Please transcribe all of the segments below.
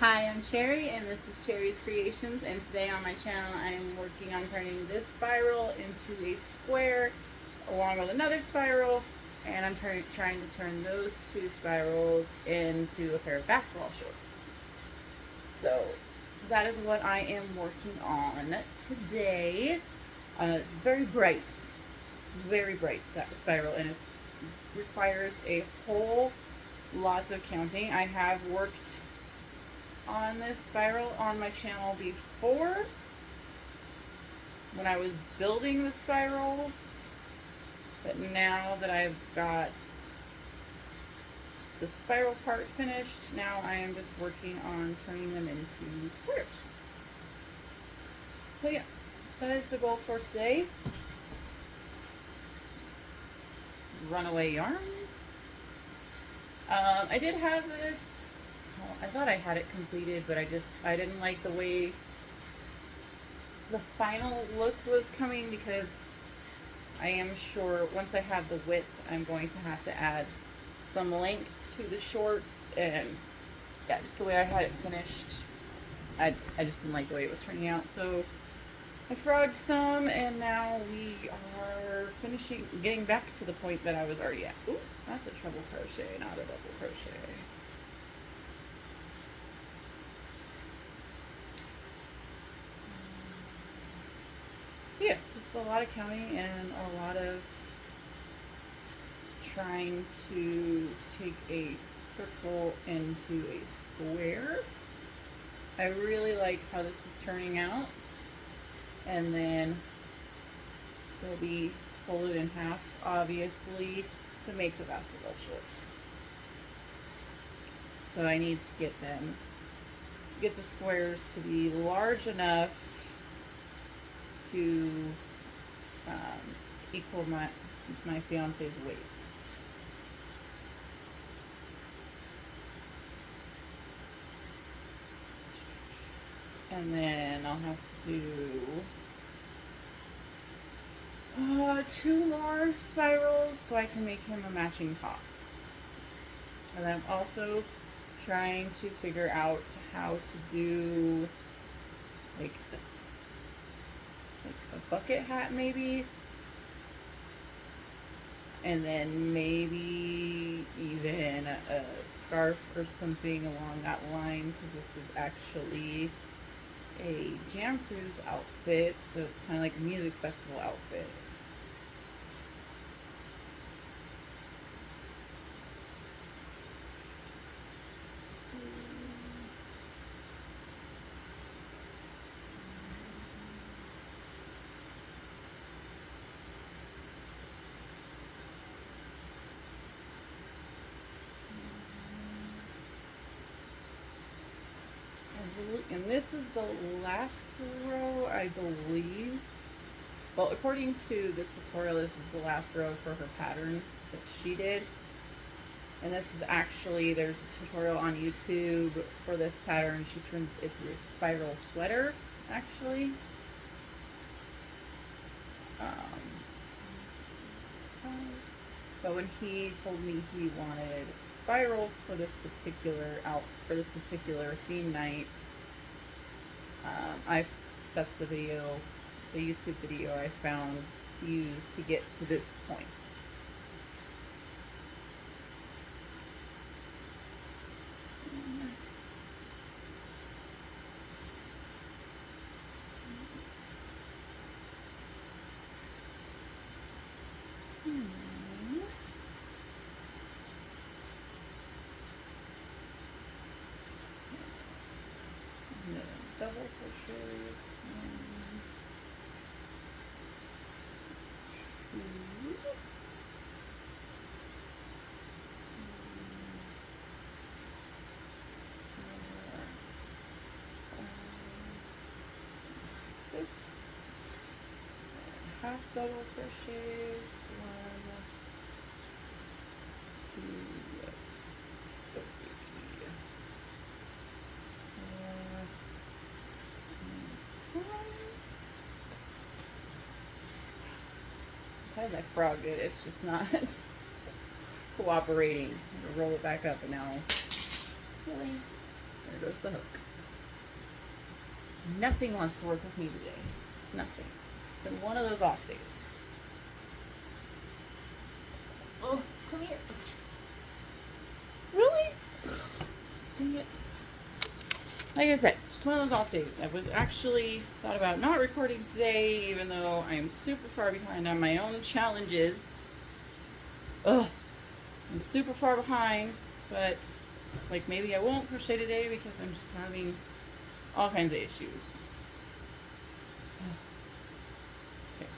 Hi, I'm Cherry, and this is Cherry's Creations. And today on my channel, I'm working on turning this spiral into a square, along with another spiral. And I'm trying to turn those two spirals into a pair of basketball shorts. So that is what I am working on today. It's very bright spiral, and it requires a whole lots of counting. I have worked on this spiral on my channel before when I was building the spirals, but now that I've got the spiral part finished, now I am just working on turning them into squares. So yeah, that is the goal for today. Runaway yarn. I did have this, well, I thought I had it completed, but I didn't like the way the final look was coming, because I am sure once I have the width, I'm going to have to add some length to the shorts, and yeah, just the way I had it finished, I just didn't like the way it was turning out. So I frogged some, and now we are getting back to the point that I was already at. Ooh, that's a treble crochet, not a double crochet. Yeah, just a lot of counting and a lot of trying to take a circle into a square. I really like how this is turning out, and then they'll be folded in half, obviously, to make the basketball shorts. So I need to get the squares to be large enough to equal my fiance's waist. And then I'll have to do two more spirals so I can make him a matching top. And I'm also trying to figure out how to do like a bucket hat maybe, and then maybe even a scarf or something along that line, because this is actually a Jam Cruise outfit, so it's kind of like a music festival outfit. And this is the last row, I believe. Well, according to the tutorial, this is the last row for her pattern that she did. And this is actually, there's a tutorial on YouTube for this pattern. It's a spiral sweater, actually. But when he told me he wanted spirals for this particular theme night, that's the YouTube video I found to use to get to this point. Double crochets, 1, 2, six, half double crochets, 1, 2, 3, 4, 5. I frogged it, it's just not cooperating. I'm gonna roll it back up, and now, really, there it goes. goes the hook. Nothing wants to work with me today. Nothing. It's been one of those off days. Oh, come here. Really? Dang it. Like I said, just one of those off days. I was actually thought about not recording today, even though I'm super far behind on my own challenges. Ugh. I'm super far behind, but it's like maybe I won't crochet today because I'm just having all kinds of issues. Okay,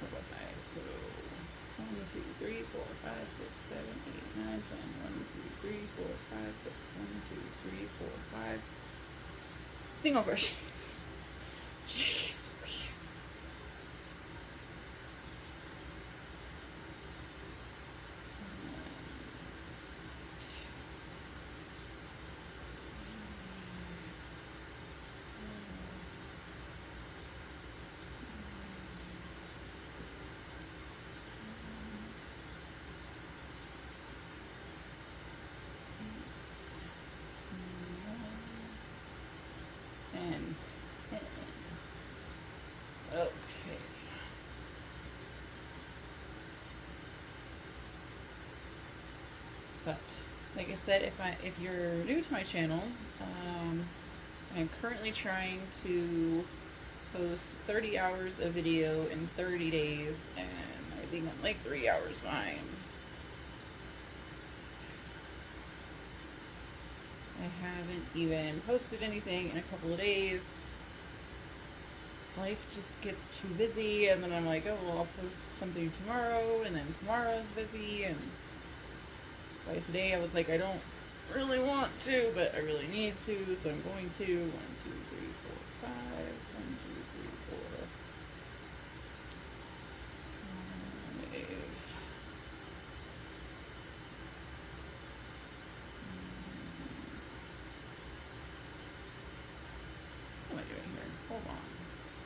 what was I? So 1, 2, 3, 4, 5, 6, 7, 8, 9, 10. 1, 2, 3, 4, 5, 6, 1, 2, 3, 4, 5. Single crochets. Jeez Louise. And 10. Okay. But like I said, if you're new to my channel, I'm currently trying to post 30 hours of video in 30 days, and I think I'm like 3 hours behind. I haven't even posted anything in a couple of days. Life just gets too busy, and then I'm like, oh, well, I'll post something tomorrow, and then tomorrow's busy, and by today I was like, I don't really want to, but I really need to, so I'm going to. 1, 2, 3, 4, 5. 1, 2, 3, 4. 5. What am I doing here? Hold on.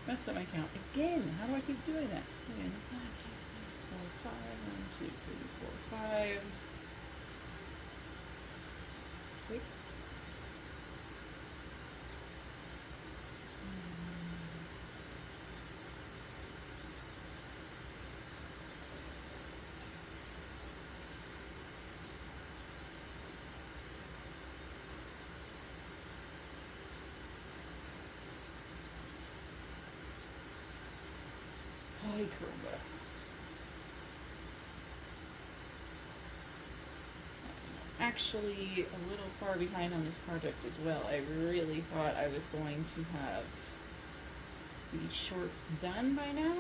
Messed up my count again. How do I keep doing that? 10, 4, 5. 1, 2, 3, 4, 5. 6. Ay, caramba. Actually a little far behind on this project as well. I really thought I was going to have these shorts done by now,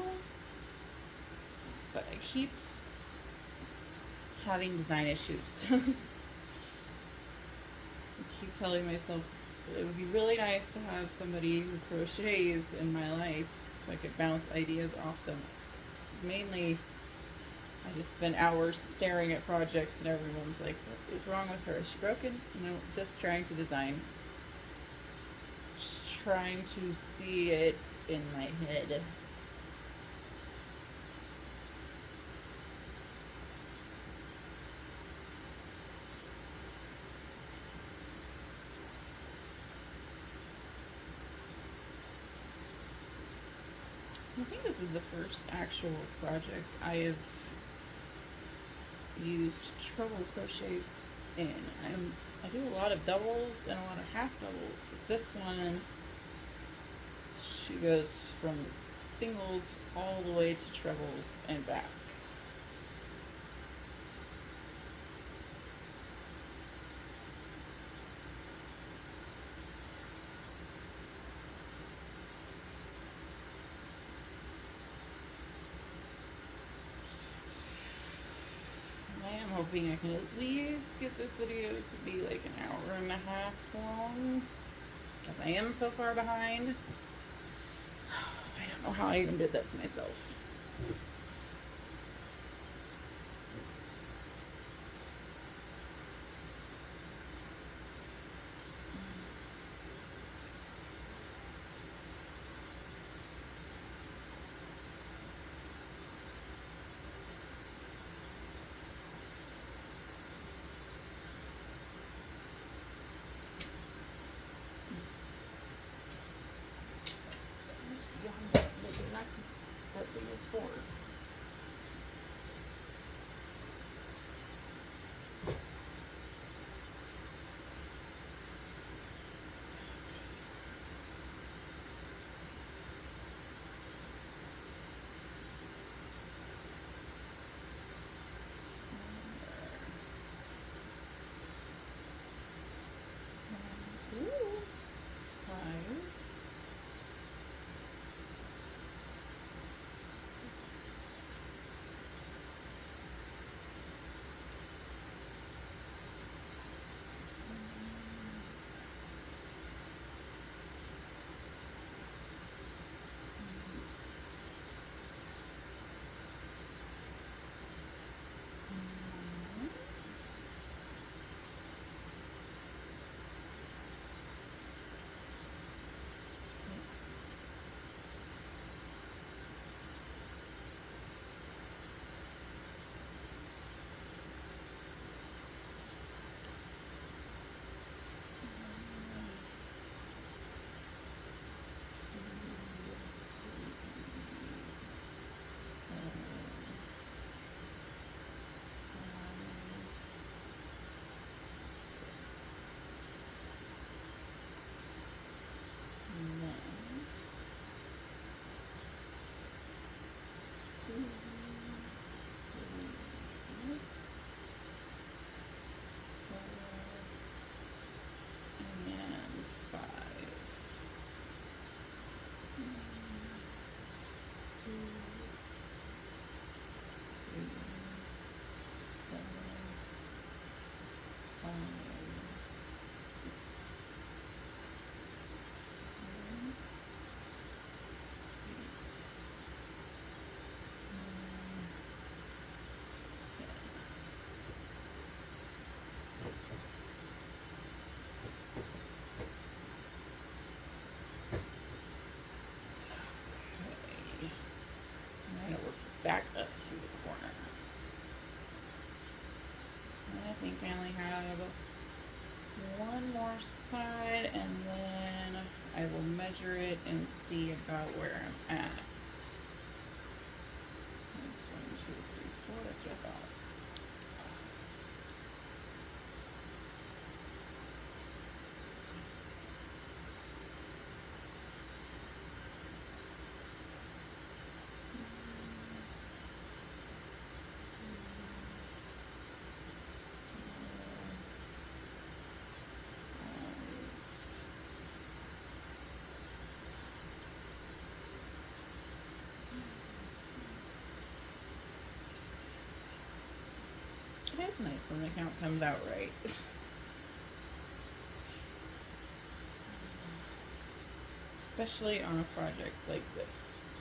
but I keep having design issues. I keep telling myself it would be really nice to have somebody who crochets in my life so I could bounce ideas off them. Mainly, I just spend hours staring at projects and everyone's like, what is wrong with her? Is she broken? No, just trying to design. Just trying to see it in my head. I think this is the first actual project I have used treble crochets in. I do a lot of doubles and a lot of half doubles, but this one, she goes from singles all the way to trebles and back. Hoping I can at least get this video to be like an hour and a half long, because I am so far behind. I don't know how I even did that to myself. back up to the corner. And I think I only have one more side, and then I will measure it and see about where I'm at. That's 1, 2, 3, 4. That's what I thought. It's nice when the count comes out right. Especially on a project like this.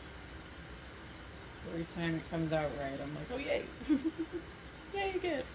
Every time it comes out right, I'm like, oh yay! Yay, good!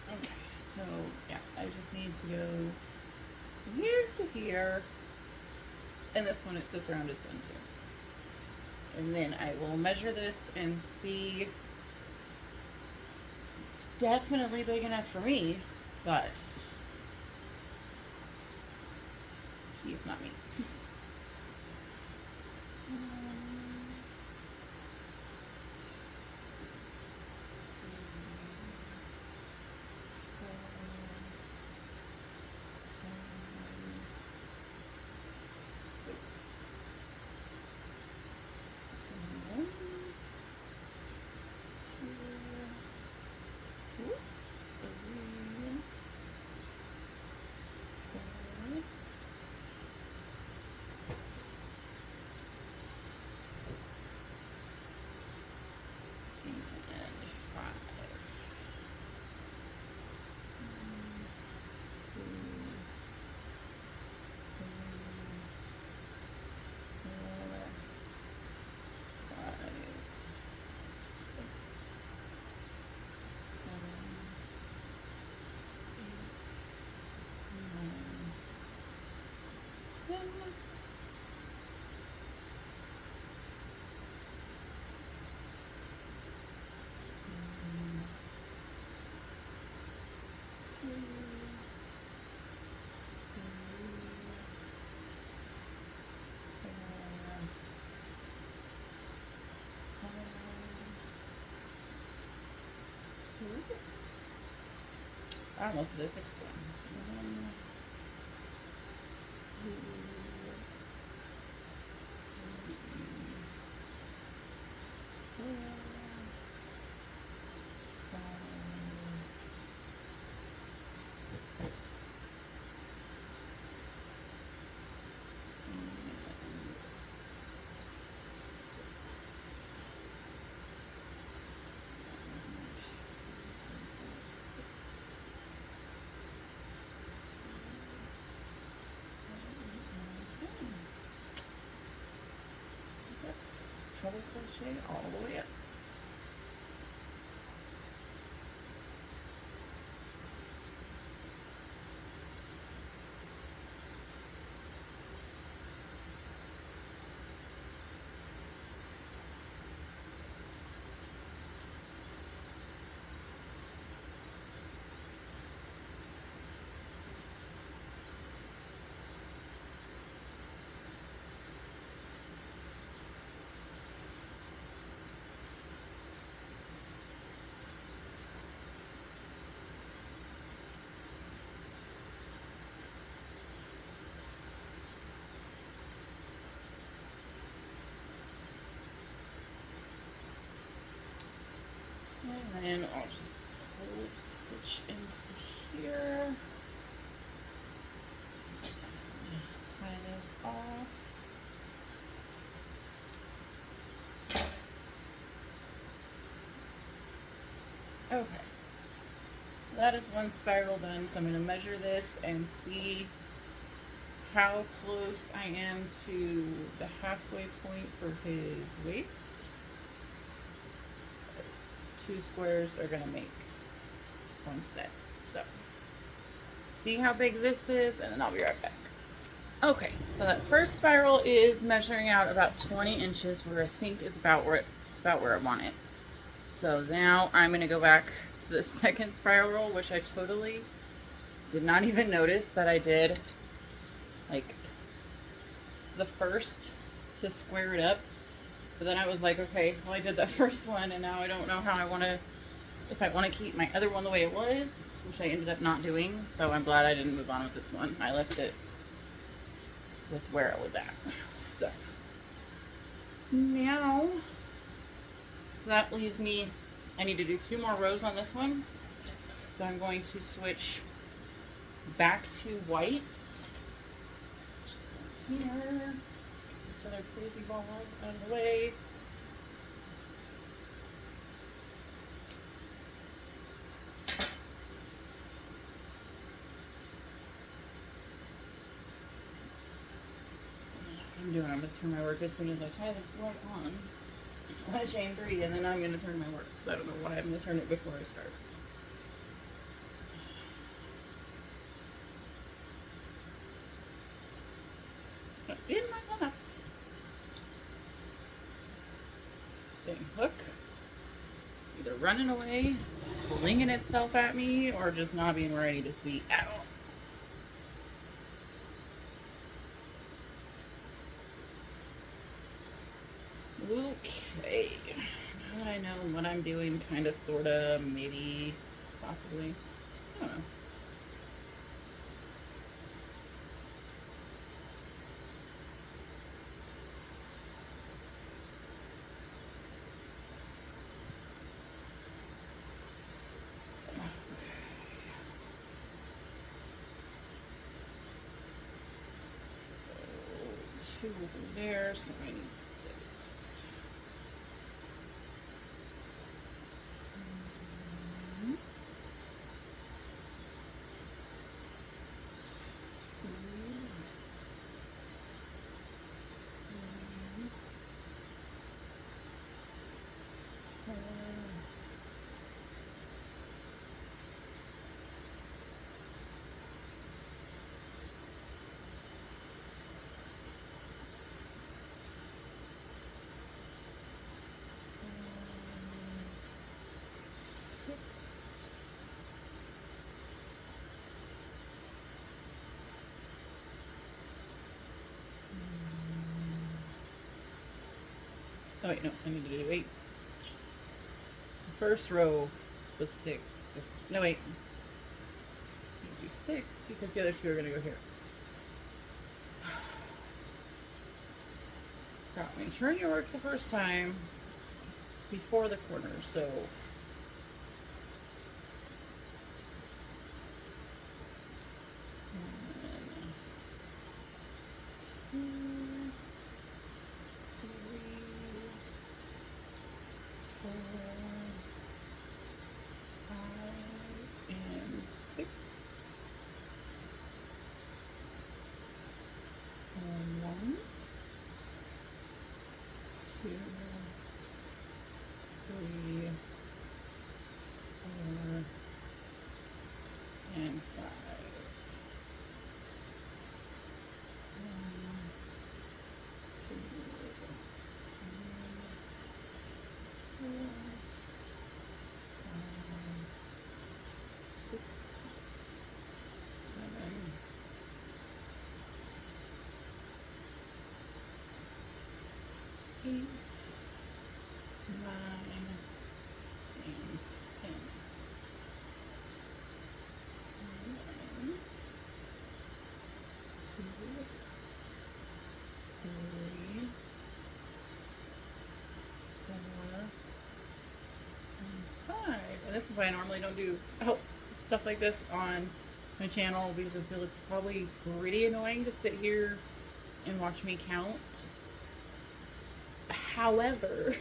Okay, so yeah, I just need to go from here to here, and this round is done too. And then I will measure this and see. It's definitely big enough for me, but he's not me. almost did a sixth one. Treble crochet all the way up. And then I'll just slip stitch into here. Tie this off. Okay. That is one spiral done, so I'm going to measure this and see how close I am to the halfway point for his waist. 2 squares are going to make one set. So, see how big this is, and then I'll be right back. Okay, so that first spiral is measuring out about 20 inches, where I think it's about where I want it. So now I'm going to go back to the second spiral, which I totally did not even notice that I did like the first to square it up. But then I was like, okay, well, I did that first one, and now I don't know how I want to, if I want to keep my other one the way it was, which I ended up not doing. So I'm glad I didn't move on with this one. I left it with where it was at. So now, so that leaves me, I need to do 2 more rows on this one. So I'm going to switch back to whites. Just here. This other crazy ball out of the way. I'm doing, I'm going to turn my work as soon as I tie the right on. I chain 3 and then I'm going to turn my work. So I don't know why I'm going to turn it before I start. In my lap. Dang hook. It's either running away, flinging itself at me, or just not being ready to sweet at all. Okay. Now that I know what I'm doing, kind of, sort of, maybe, possibly. I don't know. So, 2 over there, so I need 6. Oh wait, no, I need to do 8. The first row was 6. No, wait. do 6 because the other 2 are going to go here. Now, when you turn your work the first time, it's before the corner, so and 5. 6, 7, 8, 9, and 10. 1, 2, 3, 4, and 5. And this is why I normally don't do stuff like this on my channel, because I feel it's probably pretty annoying to sit here and watch me count. However,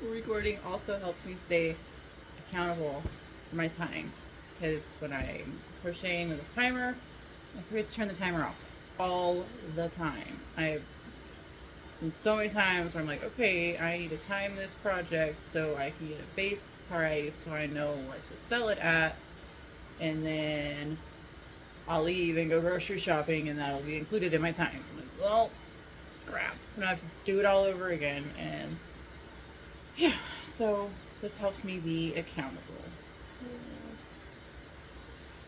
recording also helps me stay accountable for my time, because when I'm crocheting with a timer, I forget to turn the timer off all the time. I've been so many times where I'm like, okay, I need to time this project so I can get a base price so I know what to sell it at, and then I'll leave and go grocery shopping and that'll be included in my time. I'm like, well, crap, I'm gonna have to do it all over again. And yeah, so this helps me be accountable.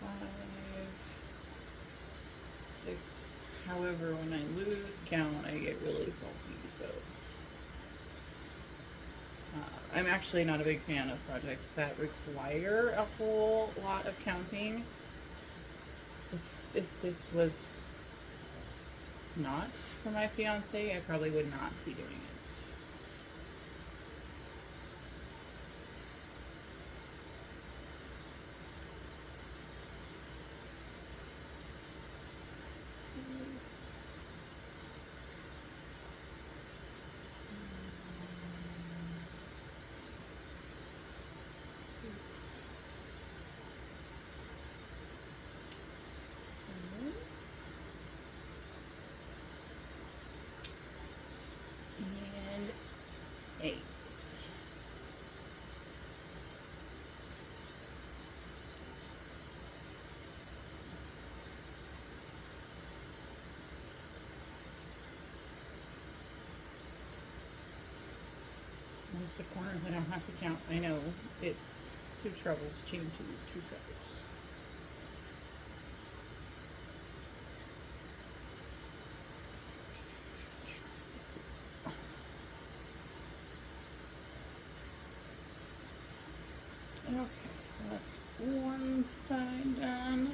4, 5, 6. However, when I lose count, I get really salty. So I'm actually not a big fan of projects that require a whole lot of counting. If this was not for my fiance, I probably would not be doing it. And 8. Notice the corners I don't have to count. I know it's 2 trebles, chain 2 trebles. Okay, so that's one side done.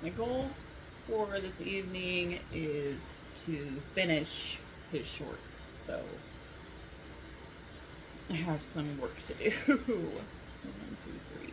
My goal for this evening is to finish his shorts, so I have some work to do. 1, 2, 3.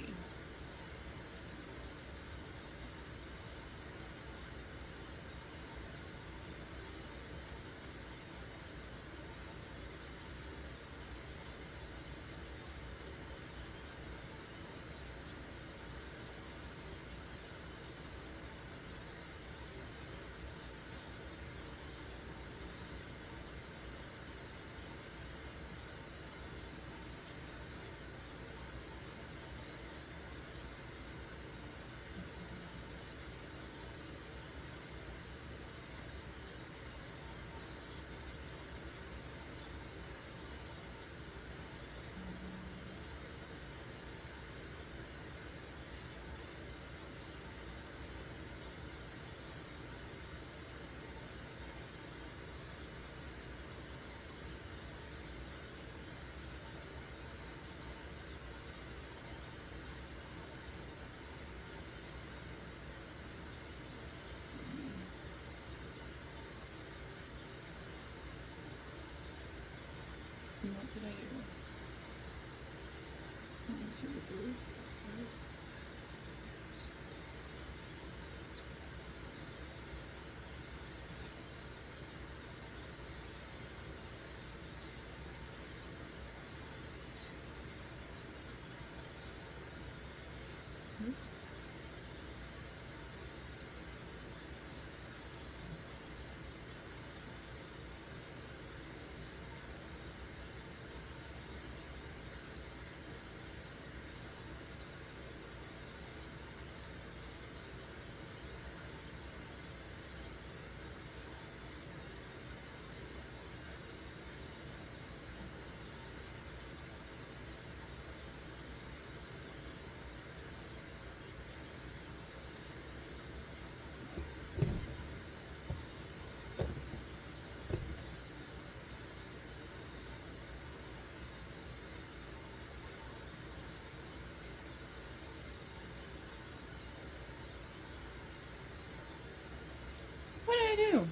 What did I do? 1, 2, 3, 4, 6. What did I do?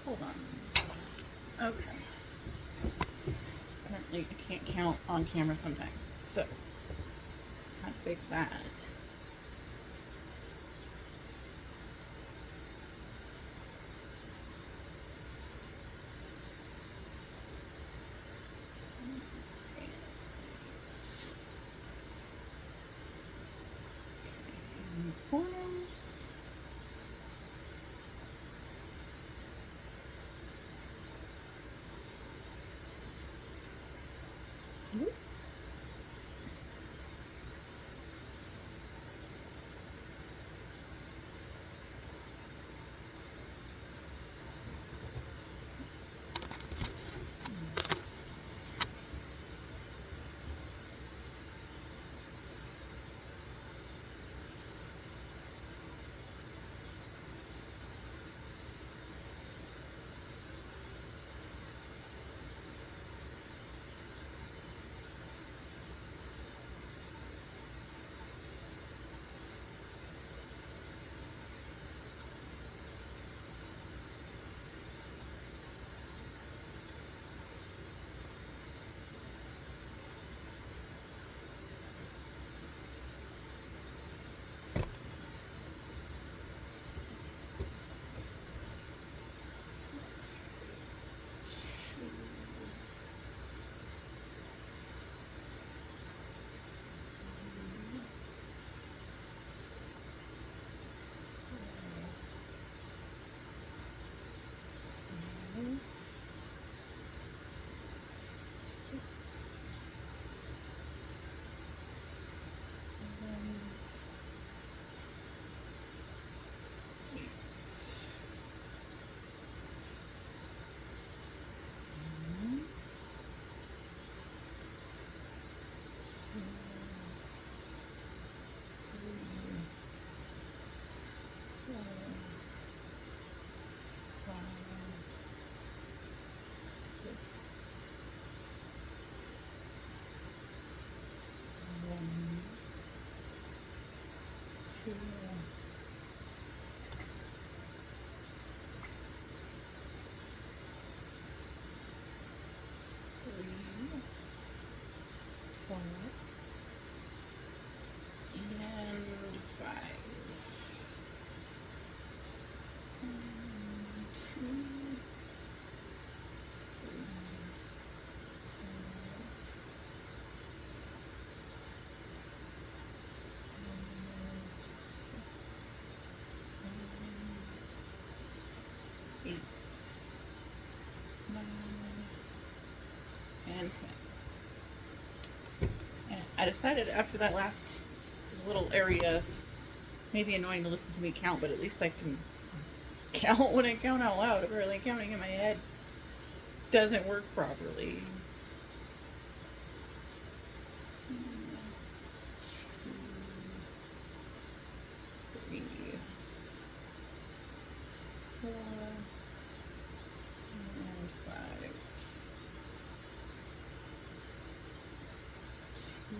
Hold on. Okay. Apparently I can't count on camera sometimes. So, how to fix that? Corners. Ooh. placement. And I decided after that last little area, maybe annoying to listen to me count, but at least I can count when I count out loud. Apparently counting in my head doesn't work properly. 2, 3, 4, and 5. 2,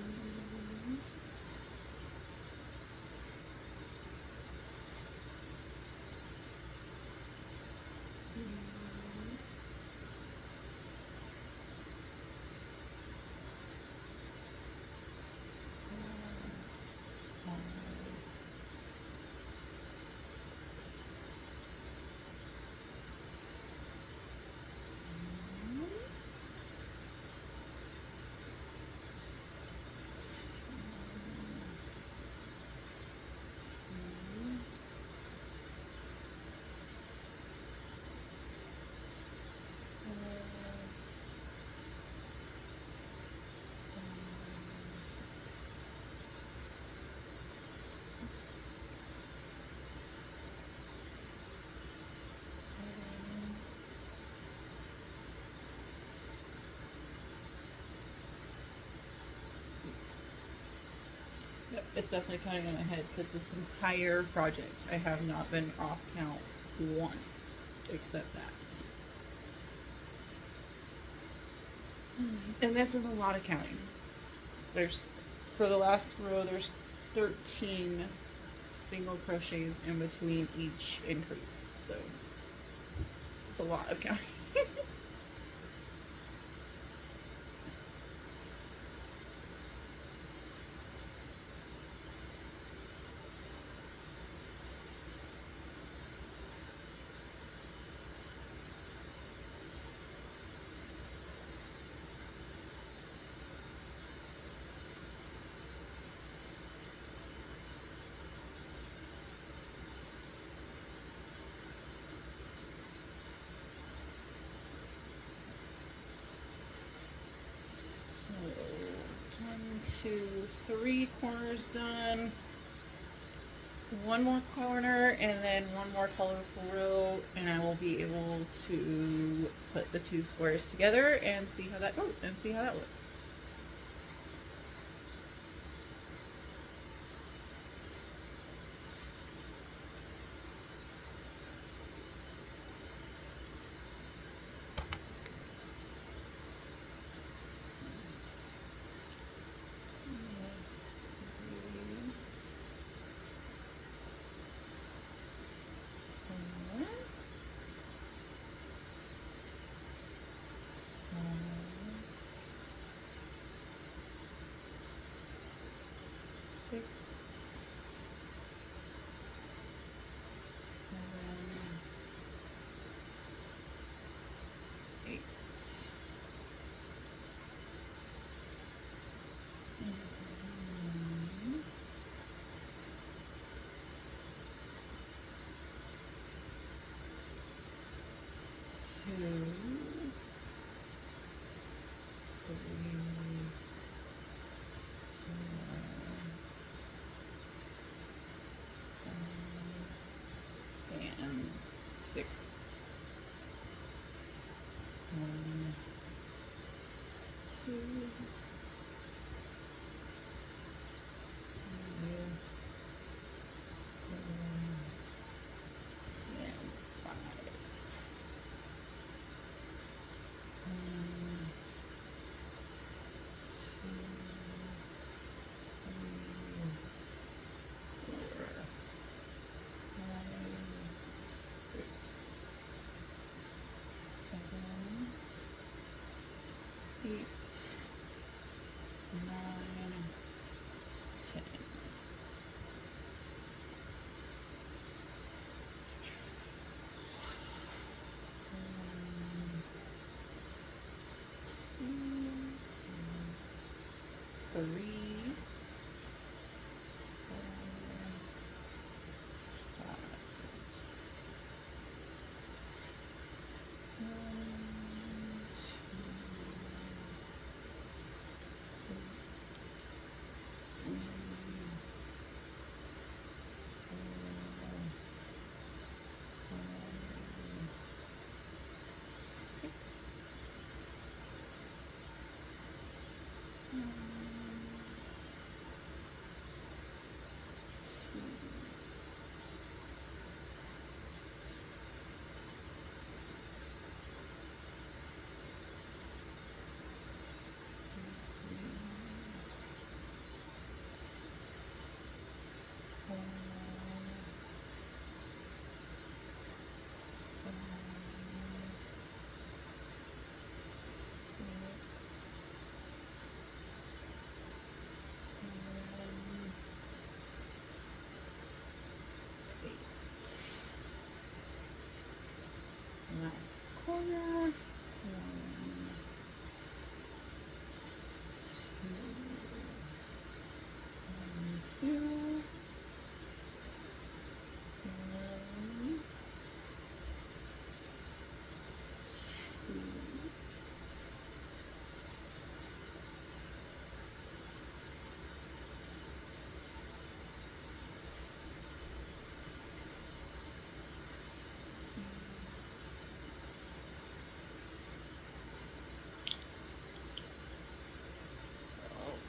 Yep, it's definitely counting in my head because this entire project I have not been off count once, except that. And this is a lot of counting. There's, for the last row, there's 13 single crochets in between each increase, so it's a lot of counting. So, 1, 2, 3 corners done. One more corner and then one more colorful row, and I will be able to put the 2 squares together and see how that looks. corner. 1, 2, 1, 2. 1, 2.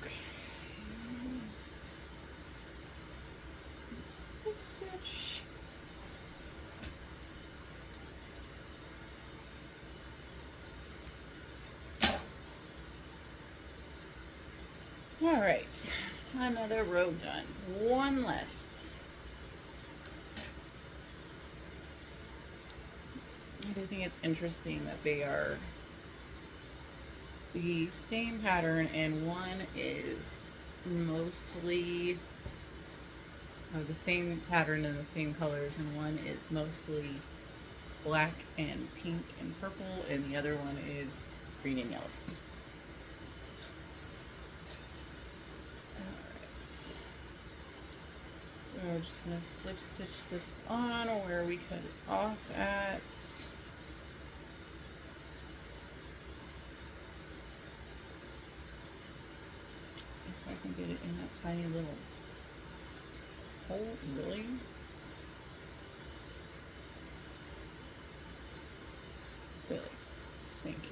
Okay. Slip stitch. All right, another row done. One left. I do think it's interesting that they are the same pattern, and one is mostly the same pattern and the same colors, and one is mostly black and pink and purple, and the other one is green and yellow. Alright, so we're just going to slip stitch this on where we cut it off at. If I can get it in that tiny little hole, really? Really? Thank you.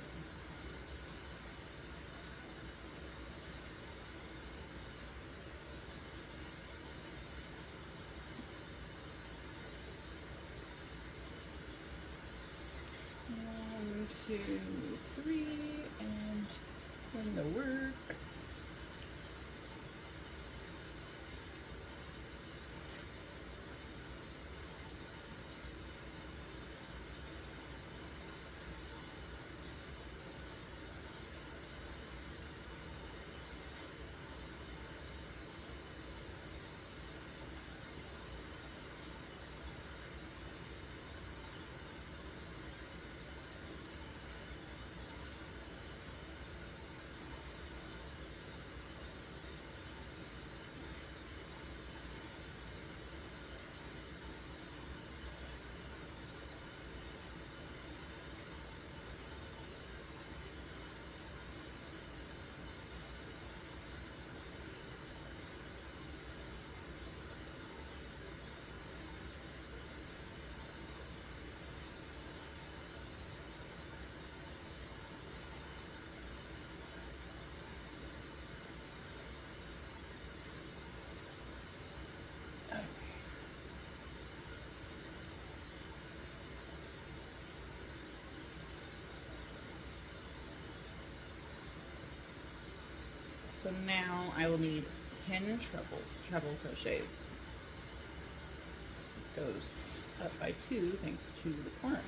One, two, three, and then the work. So now I will need 10 treble crochets. It goes up by 2 thanks to the corners.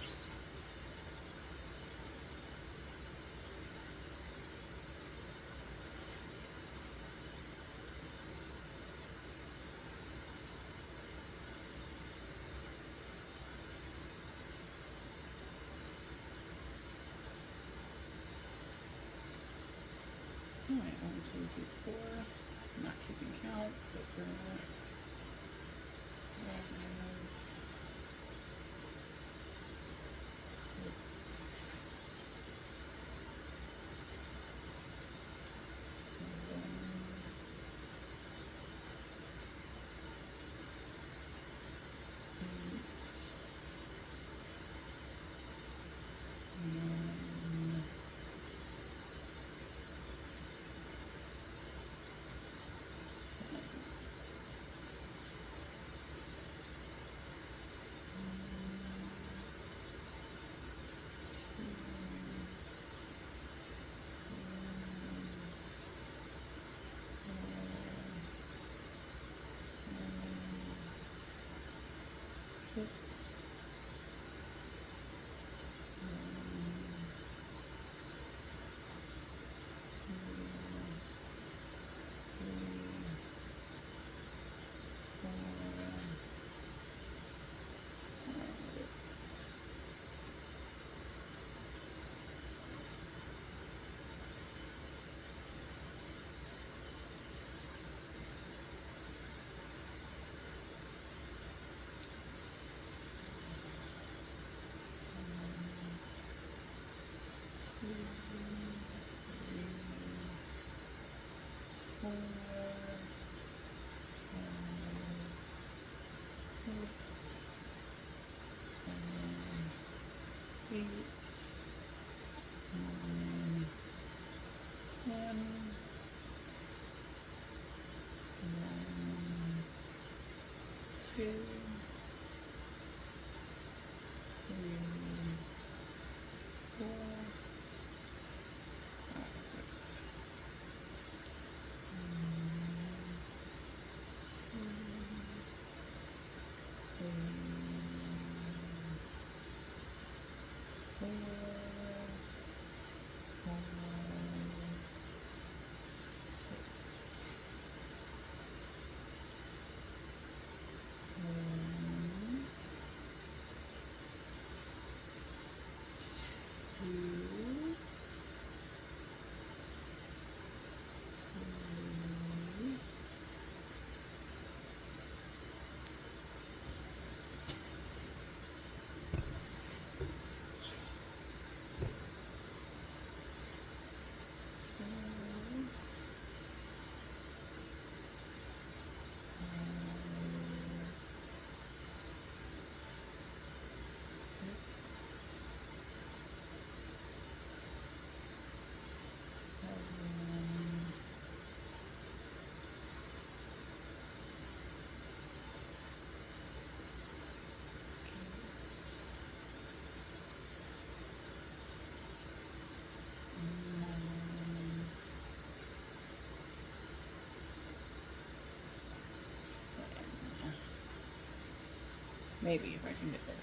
Alright, 1, 2, 3, 4. I'm not keeping count, so it's very much. 2, 3, 4, 5, 2, 3, 4, 5, 6, 1, 2, 3, maybe if I can get there.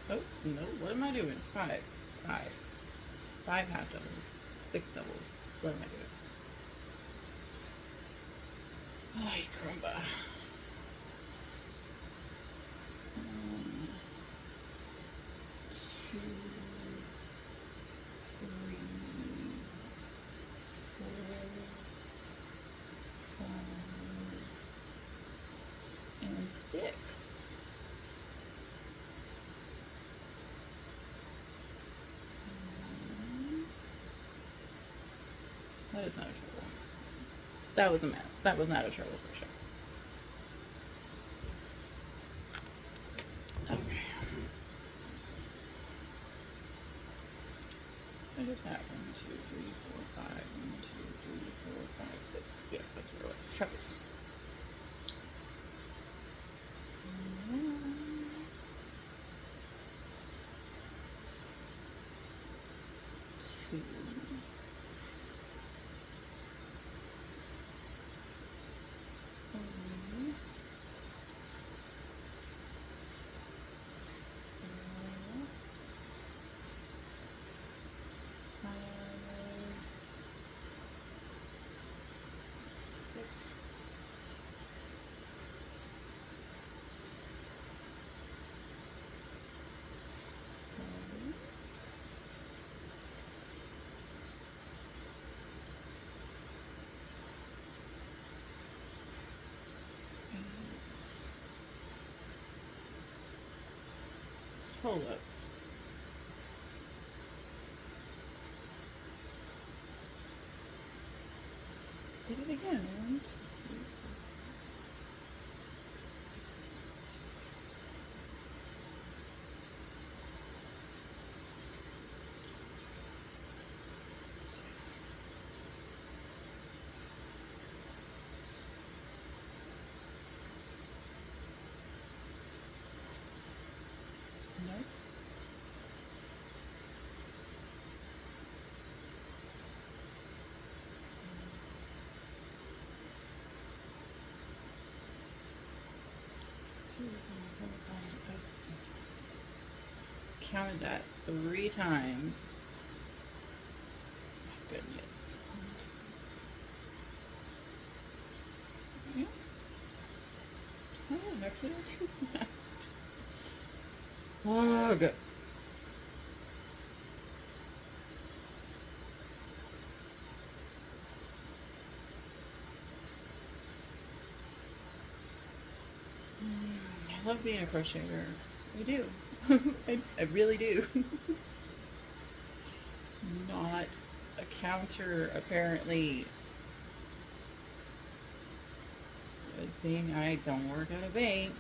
Oh, no, what am I doing? Five. Five half doubles. 6 doubles. What am I doing? Ay, caramba. 1, 2, 3, That is not a treble. That was a mess. That was not a treble for sure. Okay. I just have 1, 2, 3, 4, 5. 1, 2, 3, 4, 5, 6. Yeah, that's what it was. Trebles. Two. Hold up. Did it again. Nope. Counted that 3 times. My goodness. Yeah. Oh, I'm actually do that. Oh, good. I love being a crocheter. I do. I really do. Not a counter, apparently. Good thing I don't work at a bank.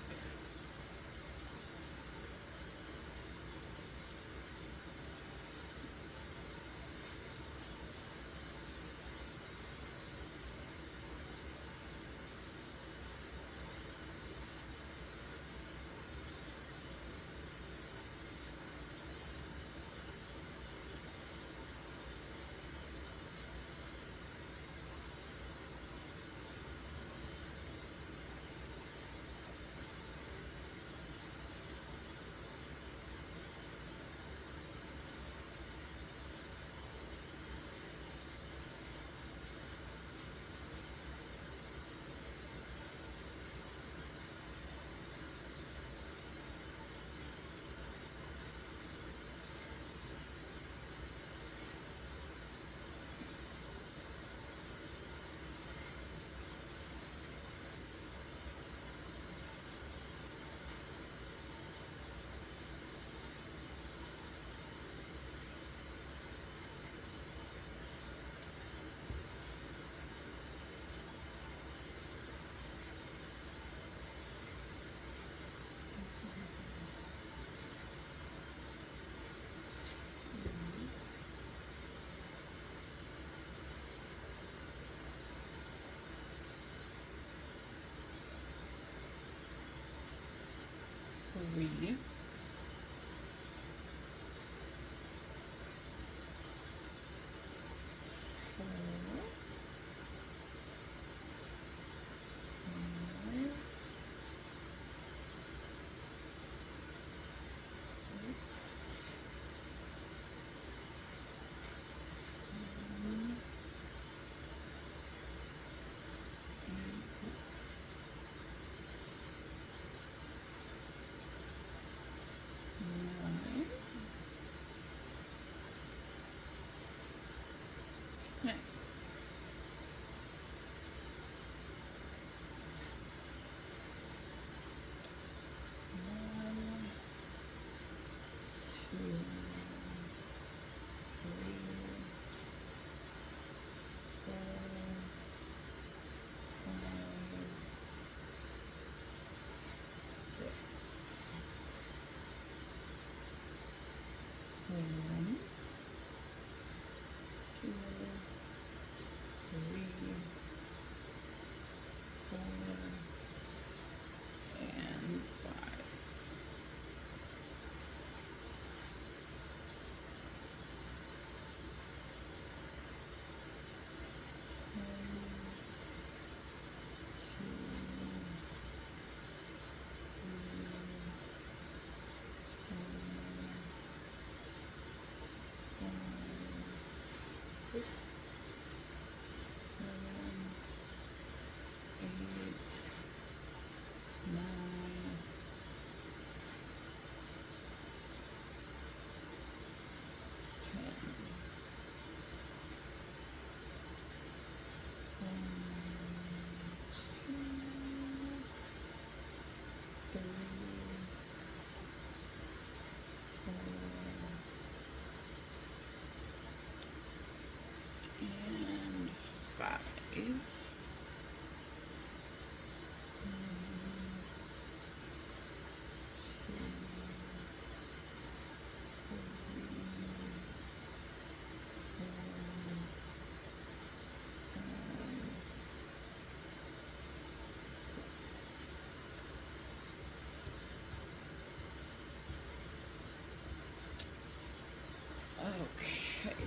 Okay,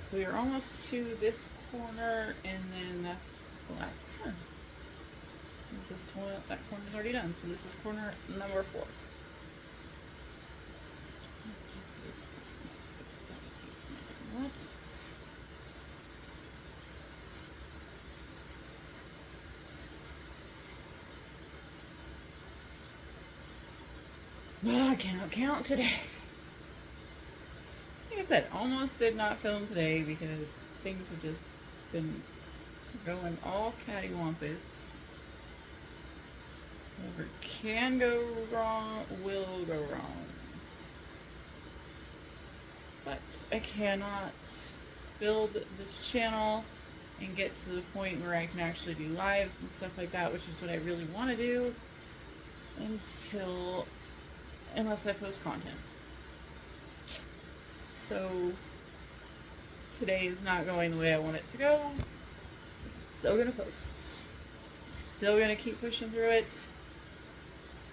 so we're almost to this corner, and then that's the last corner. This one, that corner's already done, so this is corner number 4. 6, 7, 8, 9, what? Oh, I cannot count today. Like I said, almost did not film today because things have just been going all cattywampus. Whatever can go wrong will go wrong. But I cannot build this channel and get to the point where I can actually do lives and stuff like that, which is what I really want to do, unless I post content. So today is not going the way I want it to go. I'm still gonna post. I'm still gonna keep pushing through it,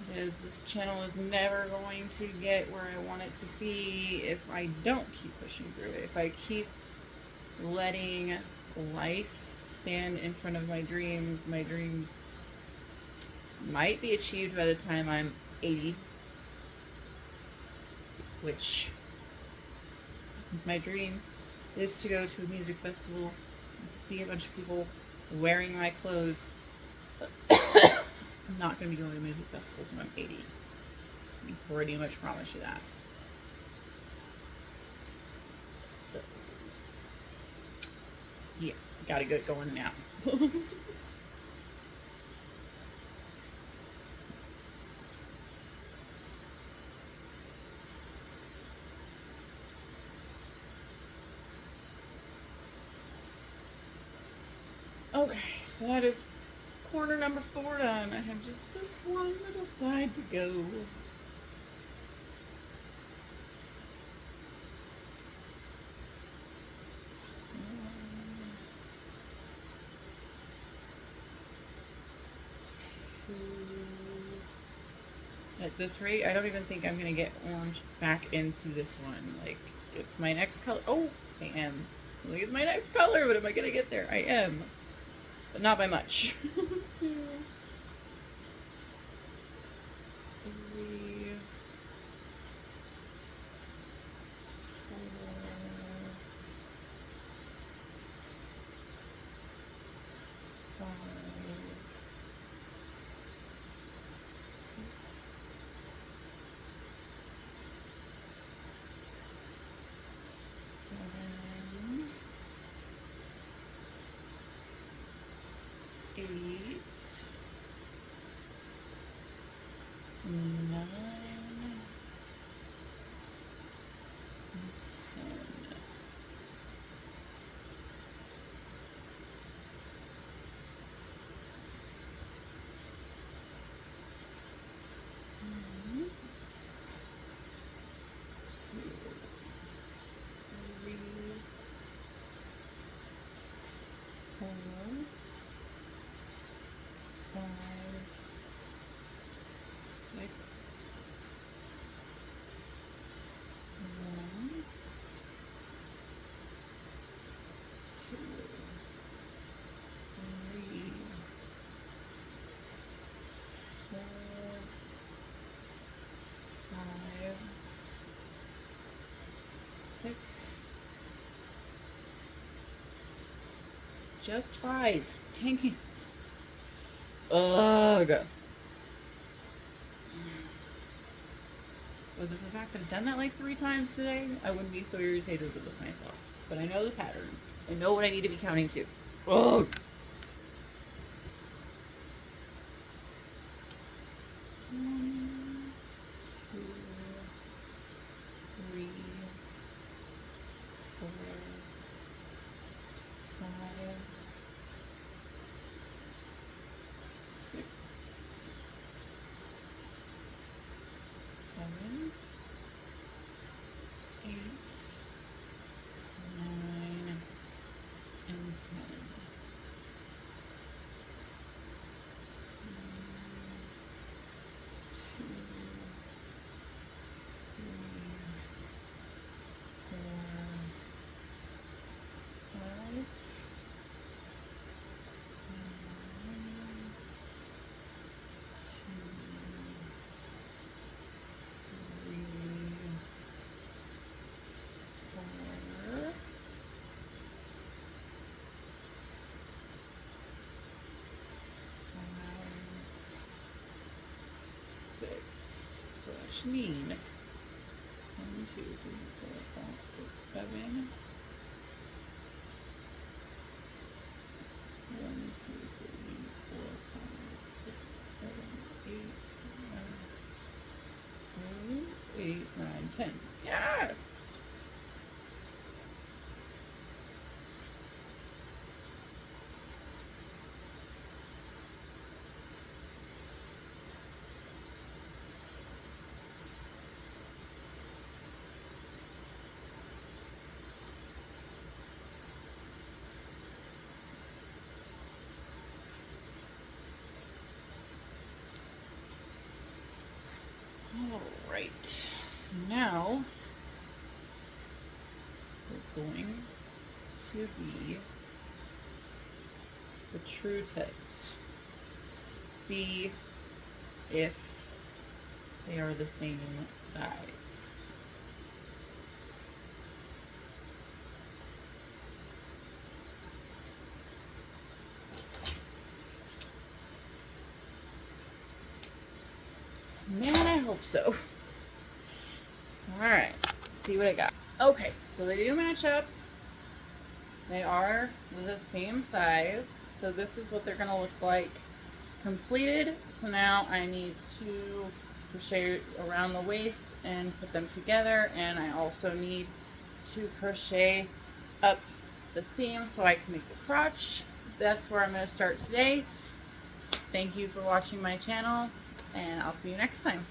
because this channel is never going to get where I want it to be if I don't keep pushing through it. If I keep letting life stand in front of my dreams might be achieved by the time I'm 80. Which, since my dream is to go to a music festival and to see a bunch of people wearing my clothes, I'm not going to be going to music festivals when I'm 80. I can pretty much promise you that. So, yeah, gotta get going now. Okay, so that is corner number 4 done. I have just this one little side to go. At this rate, I don't even think I'm gonna get orange back into this one. Like, it's my next color. Oh, I am. Like, it's my next color, but am I gonna get there? I am. But not by much. 2, 3, 4, 5, 6, 7, 8, 9, and 10. One, 2, 3, 4, 5, 6, 1, 2, 3, 4, 5, 6. Just 5. Dang it. Ugh. Was it the fact that I've done that like 3 times today? I wouldn't be so irritated with myself. But I know the pattern. I know what I need to be counting to. Ugh. 1, 2, 3, 4, 5, 6, 7, 8, 9, 10. between 1, 2, 3, 4, 5, 6, 7. 1, 2, 3, 4, 5, 6, 7, 8, 9, 8, 9, 10. Yes! Alright, so now is going to be the true test to see if they are the same size. Man, I hope so. Alright, see what I got. Okay, so they do match up. They are the same size. So this is what they're going to look like completed. So now I need to crochet around the waist and put them together. And I also need to crochet up the seam so I can make the crotch. That's where I'm going to start today. Thank you for watching my channel, and I'll see you next time.